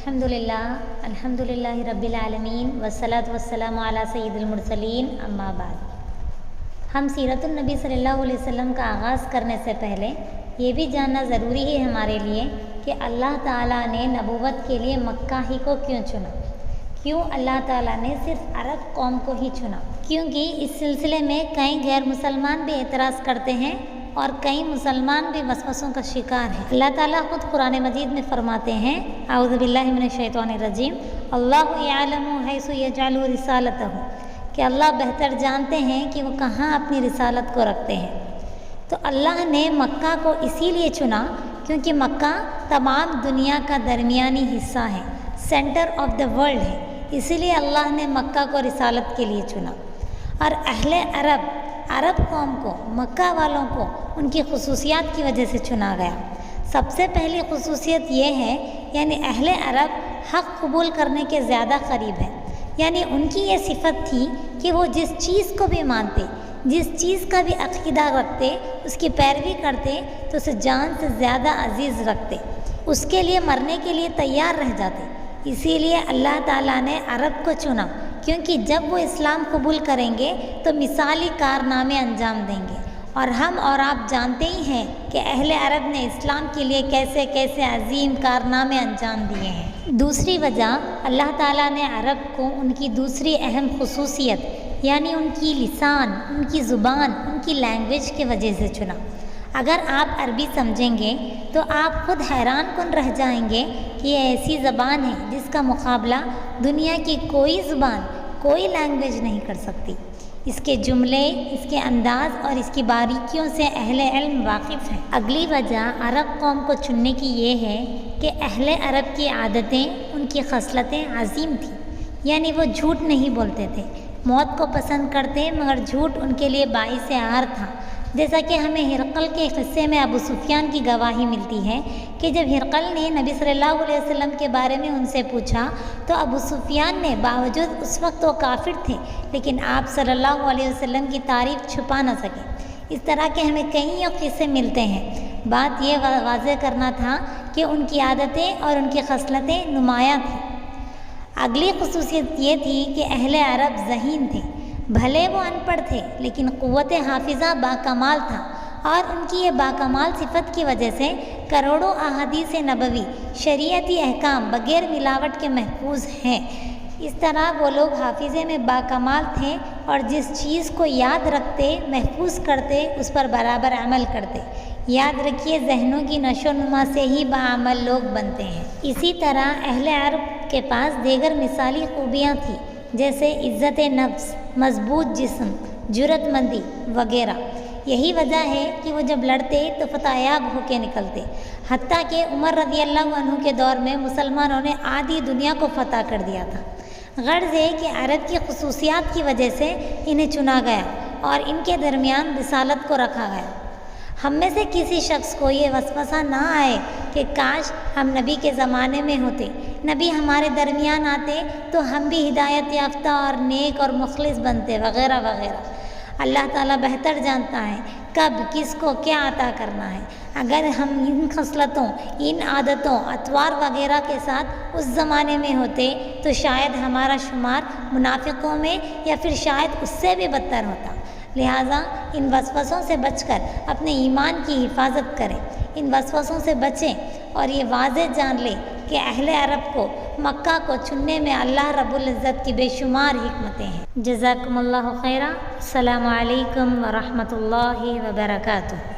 الحمدللہ رب العالمین والصلاة والسلام علی سید المرسلین اما بعد۔ ہم سیرت النبی صلی اللہ علیہ وسلم کا آغاز کرنے سے پہلے یہ بھی جاننا ضروری ہے ہمارے لیے کہ اللہ تعالیٰ نے نبوت کے لیے مکہ ہی کو کیوں چنا، کیوں اللہ تعالیٰ نے صرف عرب قوم کو ہی چنا؟ کیونکہ اس سلسلے میں کئی غیر مسلمان بھی اعتراض کرتے ہیں اور کئی مسلمان بھی وسوسوں کا شکار ہیں۔ اللہ تعالیٰ خود قرآن مجید میں فرماتے ہیں، اعوذ باللہ من الشیطان الرجیم، اللہ یعلم حیث یجعل رسالتہ، کہ اللہ بہتر جانتے ہیں کہ وہ کہاں اپنی رسالت کو رکھتے ہیں۔ تو اللہ نے مکہ کو اسی لیے چنا کیونکہ مکہ تمام دنیا کا درمیانی حصہ ہے، سینٹر آف دا ورلڈ ہے، اسی لیے اللہ نے مکہ کو رسالت کے لیے چنا۔ اور اہل عرب قوم کو، مکہ والوں کو ان کی خصوصیات کی وجہ سے چنا گیا۔ سب سے پہلی خصوصیت یہ ہے، یعنی اہل عرب حق قبول کرنے کے زیادہ قریب ہیں، یعنی ان کی یہ صفت تھی کہ وہ جس چیز کو بھی مانتے، جس چیز کا بھی عقیدہ رکھتے، اس کی پیروی کرتے تو اسے جان سے زیادہ عزیز رکھتے، اس کے لیے مرنے کے لیے تیار رہ جاتے۔ اسی لیے اللہ تعالیٰ نے عرب کو چنا، کیونکہ جب وہ اسلام قبول کریں گے تو مثالی کارنامے انجام دیں گے، اور ہم اور آپ جانتے ہی ہیں کہ اہل عرب نے اسلام کے لیے کیسے کیسے عظیم کارنامے انجام دیے ہیں۔ دوسری وجہ، اللہ تعالیٰ نے عرب کو ان کی دوسری اہم خصوصیت، یعنی ان کی لسان، ان کی زبان، ان کی لینگویج کی وجہ سے چنا۔ اگر آپ عربی سمجھیں گے تو آپ خود حیران کن رہ جائیں گے کہ یہ ایسی زبان ہے جس کا مقابلہ دنیا کی کوئی زبان، کوئی لینگویج نہیں کر سکتی۔ اس کے جملے، اس کے انداز اور اس کی باریکیوں سے اہل علم واقف ہیں۔ اگلی وجہ عرب قوم کو چننے کی یہ ہے کہ اہل عرب کی عادتیں، ان کی خصلتیں عظیم تھیں، یعنی وہ جھوٹ نہیں بولتے تھے، موت کو پسند کرتے مگر جھوٹ ان کے لیے باعث عار تھا۔ جیسا کہ ہمیں ہرقل کے قصے میں ابو سفیان کی گواہی ملتی ہے کہ جب ہرقل نے نبی صلی اللہ علیہ وسلم کے بارے میں ان سے پوچھا تو ابو سفیان نے، باوجود اس وقت وہ کافر تھے لیکن آپ صلی اللہ علیہ وسلم کی تعریف چھپا نہ سکے۔ اس طرح کے ہمیں کئی قصے ملتے ہیں۔ بات یہ واضح کرنا تھا کہ ان کی عادتیں اور ان کی خصلتیں نمایاں تھیں۔ اگلی خصوصیت یہ تھی کہ اہل عرب ذہین تھے، بھلے وہ ان پڑھ تھے لیکن قوت حافظہ باکمال تھا، اور ان کی یہ باکمال صفت کی وجہ سے کروڑوں احادیث نبوی، شریعتی احکام بغیر ملاوٹ کے محفوظ ہیں۔ اس طرح وہ لوگ حافظے میں باکمال تھے اور جس چیز کو یاد رکھتے، محفوظ کرتے، اس پر برابر عمل کرتے۔ یاد رکھیے، ذہنوں کی نشو و نما سے ہی باعمل لوگ بنتے ہیں۔ اسی طرح اہل عرب کے پاس دیگر مثالی خوبیاں تھیں، جیسے عزت نفس، مضبوط جسم، جرأت مندی وغیرہ۔ یہی وجہ ہے کہ وہ جب لڑتے تو فتح یاب ہو کے نکلتے، حتیٰ کہ عمر رضی اللہ عنہ کے دور میں مسلمانوں نے آدھی دنیا کو فتح کر دیا تھا۔ غرض ہے کہ عرب کی خصوصیات کی وجہ سے انہیں چنا گیا اور ان کے درمیان رسالت کو رکھا گیا۔ ہم میں سے کسی شخص کو یہ وسوسہ نہ آئے کہ کاش ہم نبی کے زمانے میں ہوتے، نبی ہمارے درمیان آتے تو ہم بھی ہدایت یافتہ اور نیک اور مخلص بنتے، وغیرہ وغیرہ۔ اللہ تعالیٰ بہتر جانتا ہے کب کس کو کیا عطا کرنا ہے۔ اگر ہم ان خصلتوں، ان عادتوں، اطوار وغیرہ کے ساتھ اس زمانے میں ہوتے تو شاید ہمارا شمار منافقوں میں یا پھر شاید اس سے بھی بدتر ہوتا۔ لہٰذا ان وسوسوں سے بچ کر اپنے ایمان کی حفاظت کریں، ان وسوسوں سے بچیں، اور یہ واضح جان لیں کہ اہل عرب کو، مکہ کو چننے میں اللہ رب العزت کی بے شمار حکمتیں ہیں۔ جزاکم اللہ خیرا۔ السلام علیکم ورحمۃ اللہ وبرکاتہ۔